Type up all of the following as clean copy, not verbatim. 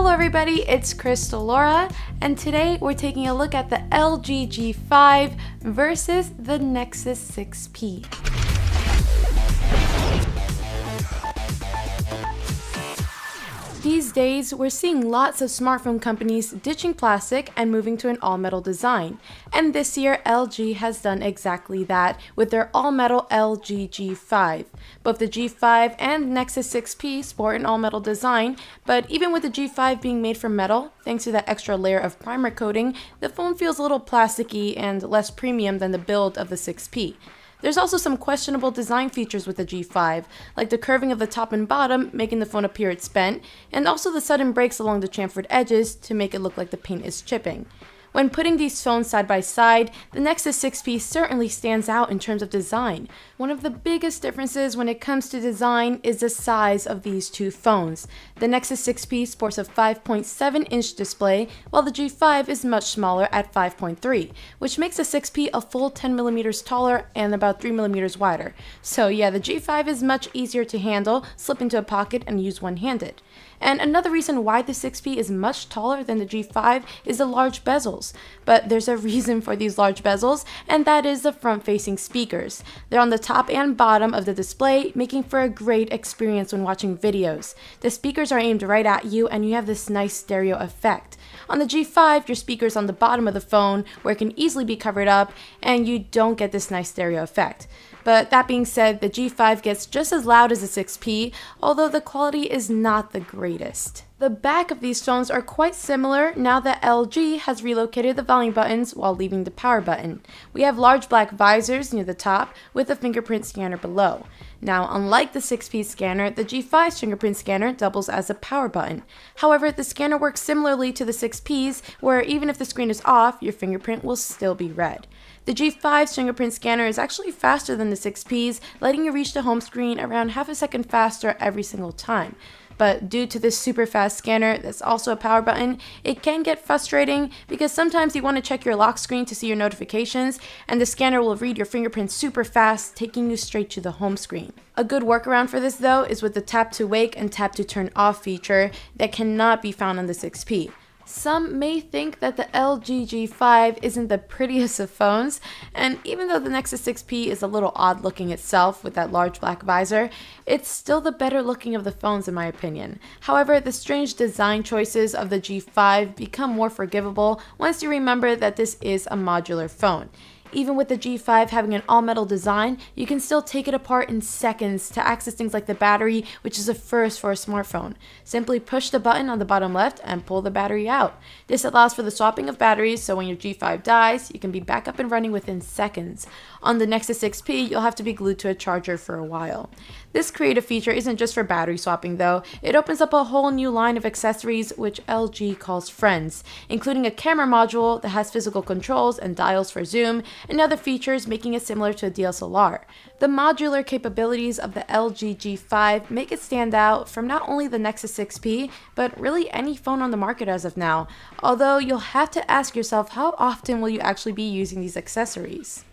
Hello everybody, it's Crystal Laura, and today we're taking a look at the LG G5 versus the Nexus 6P. These days, we're seeing lots of smartphone companies ditching plastic and moving to an all-metal design. And this year, LG has done exactly that with their all-metal LG G5. Both the G5 and Nexus 6P sport an all-metal design, but even with the G5 being made from metal, thanks to that extra layer of primer coating, the phone feels a little plasticky and less premium than the build of the 6P. There's also some questionable design features with the G5, like the curving of the top and bottom making the phone appear it's bent, and also the sudden breaks along the chamfered edges to make it look like the paint is chipping. When putting these phones side by side, the Nexus 6P certainly stands out in terms of design. One of the biggest differences when it comes to design is the size of these two phones. The Nexus 6P sports a 5.7-inch display, while the G5 is much smaller at 5.3, which makes the 6P a full 10mm taller and about 3mm wider. So yeah, the G5 is much easier to handle, slip into a pocket, and use one-handed. And another reason why the 6P is much taller than the G5 is the large bezels. But there's a reason for these large bezels, and that is the front-facing speakers. They're on the top and bottom of the display, making for a great experience when watching videos. The speakers are aimed right at you, and you have this nice stereo effect. On the G5, your speaker's on the bottom of the phone, where it can easily be covered up, and you don't get this nice stereo effect. But that being said, the G5 gets just as loud as the 6P, although the quality is not the greatest. The back of these phones are quite similar now that LG has relocated the volume buttons while leaving the power button. We have large black visors near the top with a fingerprint scanner below. Now, unlike the 6P scanner, the G5's fingerprint scanner doubles as a power button. However, the scanner works similarly to the 6P's, where even if the screen is off, your fingerprint will still be read. The G5's fingerprint scanner is actually faster than the 6P's, letting you reach the home screen around half a second faster every single time. But due to this super fast scanner that's also a power button, it can get frustrating because sometimes you want to check your lock screen to see your notifications, and the scanner will read your fingerprint super fast, taking you straight to the home screen. A good workaround for this though is with the tap to wake and tap to turn off feature that cannot be found on the 6P. Some may think that the LG G5 isn't the prettiest of phones, and even though the Nexus 6P is a little odd looking itself with that large black visor, it's still the better looking of the phones in my opinion. However, the strange design choices of the G5 become more forgivable once you remember that this is a modular phone. Even with the G5 having an all-metal design, you can still take it apart in seconds to access things like the battery, which is a first for a smartphone. Simply push the button on the bottom left and pull the battery out. This allows for the swapping of batteries, so when your G5 dies, you can be back up and running within seconds. On the Nexus 6P, you'll have to be glued to a charger for a while. This creative feature isn't just for battery swapping though. It opens up a whole new line of accessories which LG calls friends, including a camera module that has physical controls and dials for zoom, and other features making it similar to a DSLR. The modular capabilities of the LG G5 make it stand out from not only the Nexus 6P, but really any phone on the market as of now, although you'll have to ask yourself how often will you actually be using these accessories.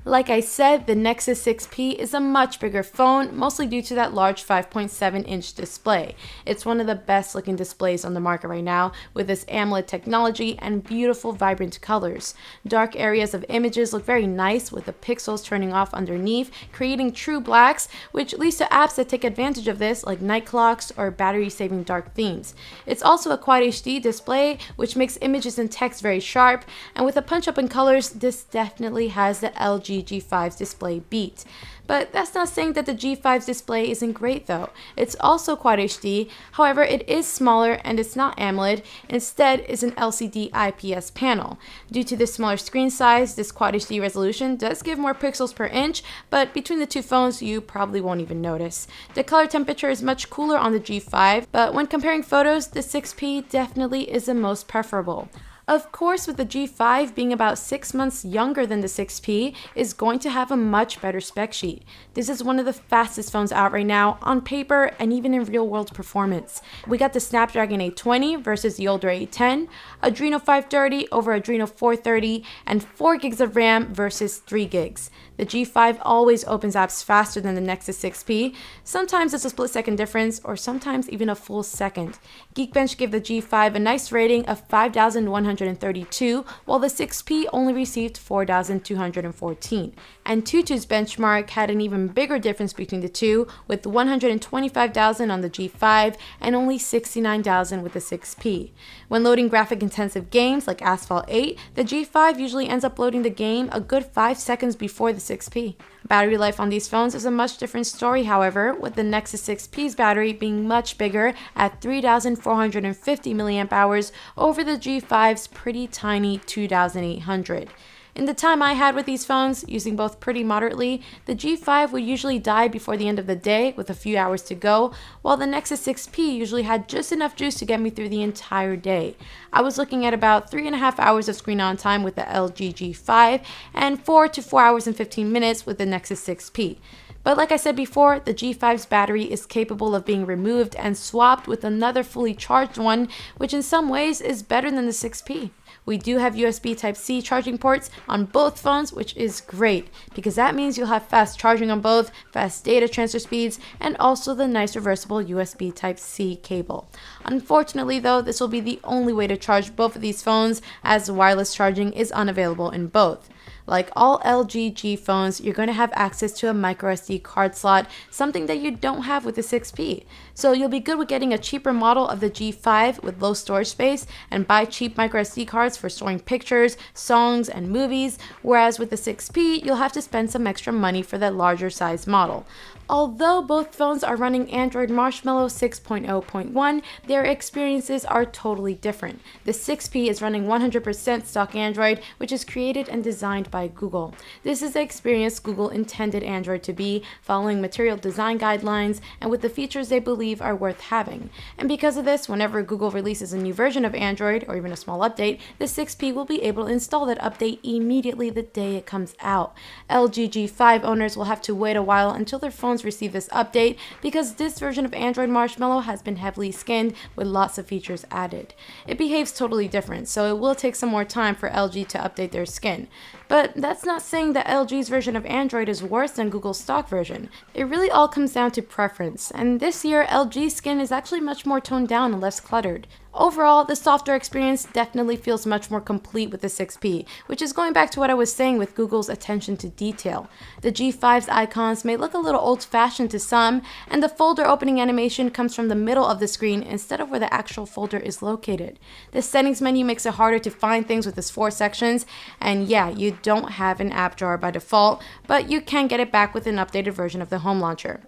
Like I said, the Nexus 6P is a much bigger phone, mostly due to that large 5.7-inch display. It's one of the best looking displays on the market right now, with this AMOLED technology and beautiful vibrant colors. Dark areas of images look very nice with the pixels turning off underneath, creating true blacks, which leads to apps that take advantage of this, like night clocks or battery-saving dark themes. It's also a Quad HD display, which makes images and text very sharp, and with a punch-up in colors, this definitely has the LG G5's display beat. But that's not saying that the G5's display isn't great though. It's also Quad HD, however it is smaller and it's not AMOLED, instead is an LCD IPS panel. Due to this smaller screen size, this Quad HD resolution does give more pixels per inch, but between the two phones you probably won't even notice. The color temperature is much cooler on the G5, but when comparing photos, the 6P definitely is the most preferable. Of course, with the G5 being about 6 months younger than the 6P, is going to have a much better spec sheet. This is one of the fastest phones out right now, on paper and even in real-world performance. We got the Snapdragon 820 versus the older 810, Adreno 530 over Adreno 430, and 4 gigs of RAM versus 3 gigs. The G5 always opens apps faster than the Nexus 6P. Sometimes it's a split-second difference, or sometimes even a full second. Geekbench gave the G5 a nice rating of 5,132, while the 6P only received 4,214. And Tutu's benchmark had an even bigger difference between the two, with 125,000 on the G5 and only 69,000 with the 6P. When loading graphic-intensive games like Asphalt 8, the G5 usually ends up loading the game a good 5 seconds before the 6P. Battery life on these phones is a much different story, however, with the Nexus 6P's battery being much bigger at 3,450 mAh over the G5's pretty tiny 2,800. In the time I had with these phones, using both pretty moderately, the G5 would usually die before the end of the day with a few hours to go, while the Nexus 6P usually had just enough juice to get me through the entire day. I was looking at about 3.5 hours of screen on time with the LG G5 and 4 to 4 hours and 15 minutes with the Nexus 6P. But like I said before, the G5's battery is capable of being removed and swapped with another fully charged one, which in some ways is better than the 6P. We do have USB Type-C charging ports on both phones, which is great because that means you'll have fast charging on both, fast data transfer speeds, and also the nice reversible USB Type-C cable. Unfortunately though, this will be the only way to charge both of these phones as wireless charging is unavailable in both. Like all LG G phones, you're going to have access to a microSD card slot, something that you don't have with the 6P. So you'll be good with getting a cheaper model of the G5 with low storage space and buy cheap microSD cards for storing pictures, songs, and movies, whereas with the 6P, you'll have to spend some extra money for that larger size model. Although both phones are running Android Marshmallow 6.0.1, their experiences are totally different. The 6P is running 100% stock Android, which is created and designed by Google. This is the experience Google intended Android to be, following material design guidelines and with the features they believe are worth having. And because of this, whenever Google releases a new version of Android, or even a small update, the 6P will be able to install that update immediately the day it comes out. LG G5 owners will have to wait a while until their phones receive this update because this version of Android Marshmallow has been heavily skinned with lots of features added. It behaves totally different, so it will take some more time for LG to update their skin. But that's not saying that LG's version of Android is worse than Google's stock version. It really all comes down to preference, and this year LG's skin is actually much more toned down and less cluttered. Overall, the software experience definitely feels much more complete with the 6P, which is going back to what I was saying with Google's attention to detail. The G5's icons may look a little old-fashioned to some, and the folder opening animation comes from the middle of the screen instead of where the actual folder is located. The settings menu makes it harder to find things with its 4 sections, and yeah, you don't have an app drawer by default, but you can get it back with an updated version of the home launcher.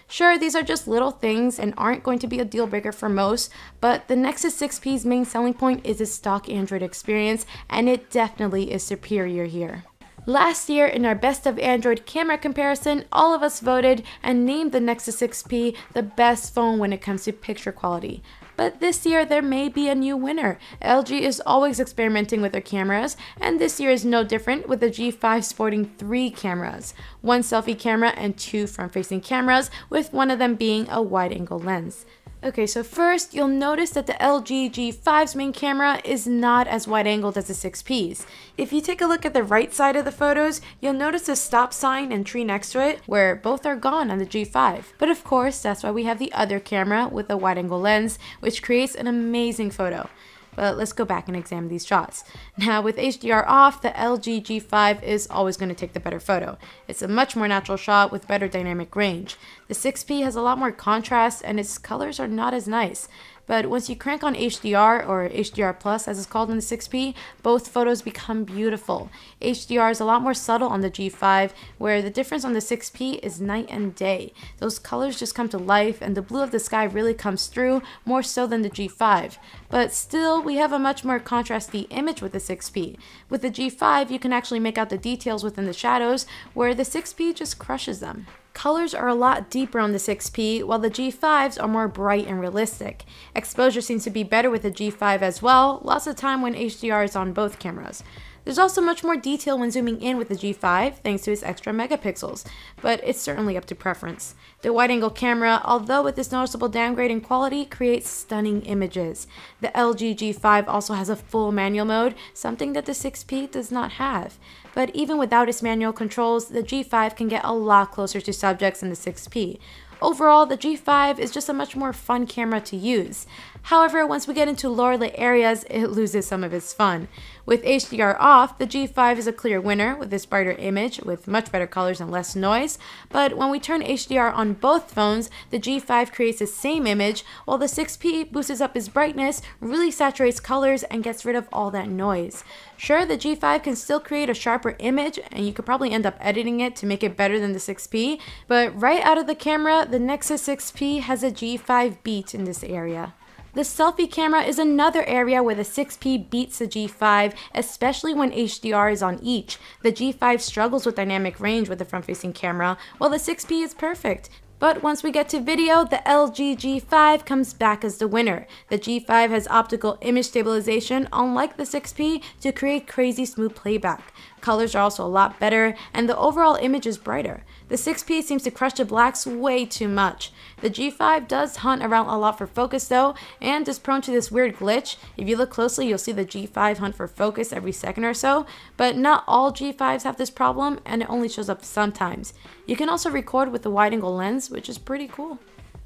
Sure, these are just little things and aren't going to be a deal breaker for most, but the Nexus 6P's main selling point is its stock Android experience, and it definitely is superior here. Last year, in our Best of Android camera comparison, all of us voted and named the Nexus 6P the best phone when it comes to picture quality. But this year, there may be a new winner. LG is always experimenting with their cameras, and this year is no different with the G5 sporting 3 cameras. 1 selfie camera and 2 front-facing cameras, with one of them being a wide-angle lens. Okay, so first, you'll notice that the LG G5's main camera is not as wide-angled as the 6P's. If you take a look at the right side of the photos, you'll notice a stop sign and tree next to it, where both are gone on the G5. But of course, that's why we have the other camera with a wide-angle lens, which creates an amazing photo. But let's go back and examine these shots. Now, with HDR off, the LG G5 is always going to take the better photo. It's a much more natural shot with better dynamic range. The 6P has a lot more contrast and its colors are not as nice. But once you crank on HDR, or HDR Plus as it's called in the 6P, both photos become beautiful. HDR is a lot more subtle on the G5, where the difference on the 6P is night and day. Those colors just come to life, and the blue of the sky really comes through, more so than the G5. But still, we have a much more contrasty image with the 6P. With the G5, you can actually make out the details within the shadows, where the 6P just crushes them. Colors are a lot deeper on the 6P, while the G5s are more bright and realistic. Exposure seems to be better with the G5 as well, lots of time when HDR is on both cameras. There's also much more detail when zooming in with the G5 thanks to its extra megapixels, but it's certainly up to preference. The wide-angle camera, although with this noticeable downgrade in quality, creates stunning images. The LG G5 also has a full manual mode, something that the 6P does not have. But even without its manual controls, the G5 can get a lot closer to subjects than the 6P. Overall, the G5 is just a much more fun camera to use. However, once we get into lower lit areas, it loses some of its fun. With HDR off, the G5 is a clear winner with this brighter image with much better colors and less noise, but when we turn HDR on both phones, the G5 creates the same image, while the 6P boosts up its brightness, really saturates colors, and gets rid of all that noise. Sure, the G5 can still create a sharper image, and you could probably end up editing it to make it better than the 6P, but right out of the camera, the Nexus 6P has a G5 beat in this area. The selfie camera is another area where the 6P beats the G5, especially when HDR is on each. The G5 struggles with dynamic range with the front-facing camera, while the 6P is perfect. But once we get to video, the LG G5 comes back as the winner. The G5 has optical image stabilization, unlike the 6P, to create crazy smooth playback. Colors are also a lot better, and the overall image is brighter. The 6P seems to crush the blacks way too much. The G5 does hunt around a lot for focus though, and is prone to this weird glitch. If you look closely, you'll see the G5 hunt for focus every second or so, but not all G5s have this problem, and it only shows up sometimes. You can also record with the wide-angle lens, which is pretty cool.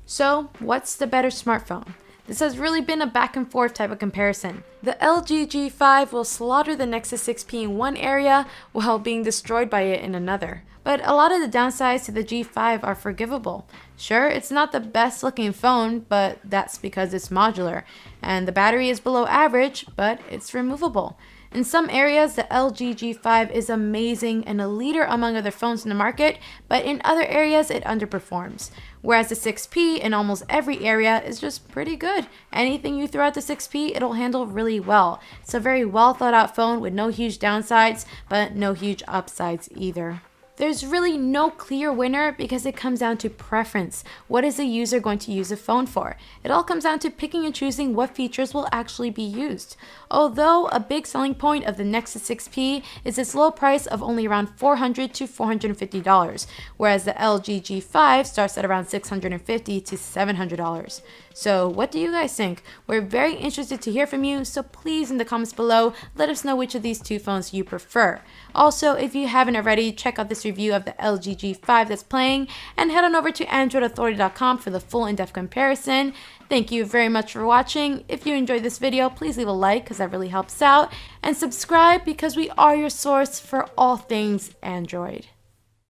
So, what's the better smartphone? This has really been a back and forth type of comparison. The LG G5 will slaughter the Nexus 6P in one area while being destroyed by it in another. But a lot of the downsides to the G5 are forgivable. Sure, it's not the best looking phone, but that's because it's modular. And the battery is below average, but it's removable. In some areas, the LG G5 is amazing and a leader among other phones in the market, but in other areas it underperforms. Whereas the 6P in almost every area is just pretty good. Anything you throw at the 6P, it'll handle really well. It's a very well thought out phone with no huge downsides, but no huge upsides either. There's really no clear winner because it comes down to preference. What is the user going to use a phone for? It all comes down to picking and choosing what features will actually be used. Although a big selling point of the Nexus 6P is its low price of only around $400 to $450, whereas the LG G5 starts at around $650 to $700. So what do you guys think? We're very interested to hear from you, so please in the comments below, let us know which of these two phones you prefer. Also, if you haven't already, check out this review of the LG G5 that's playing, and head on over to AndroidAuthority.com for the full in-depth comparison. Thank you very much for watching. If you enjoyed this video, please leave a like because that really helps out, and subscribe because we are your source for all things Android.